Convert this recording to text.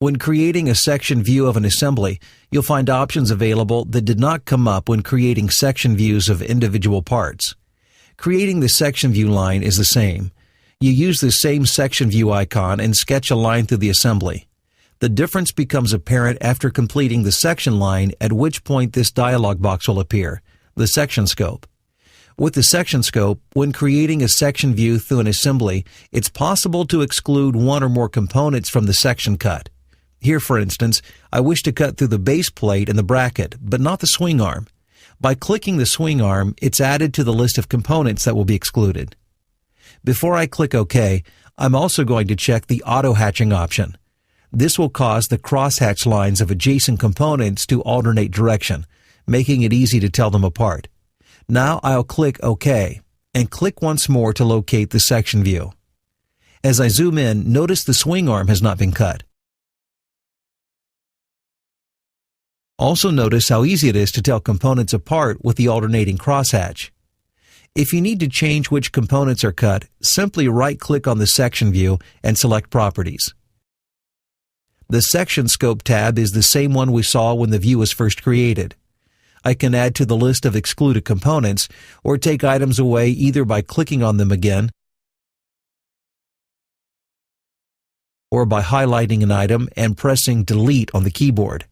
When creating a section view of an assembly, you'll find options available that did not come up when creating section views of individual parts. Creating the section view line is the same. You use the same section view icon and sketch a line through the assembly. The difference becomes apparent after completing the section line, at which point this dialog box will appear, the section scope. With the section scope, when creating a section view through an assembly, it's possible to exclude one or more components from the section cut. Here, for instance, I wish to cut through the base plate and the bracket, but not the swing arm. By clicking the swing arm, it's added to the list of components that will be excluded. Before I click OK, I'm also going to check the auto hatching option. This will cause the crosshatch lines of adjacent components to alternate direction, making it easy to tell them apart. Now I'll click OK and click once more to locate the section view. As I zoom in, notice the swing arm has not been cut. Also notice how easy it is to tell components apart with the alternating crosshatch. If you need to change which components are cut, simply right-click on the section view and select Properties. The Section Scope tab is the same one we saw when the view was first created. I can add to the list of excluded components or take items away either by clicking on them again or by highlighting an item and pressing Delete on the keyboard.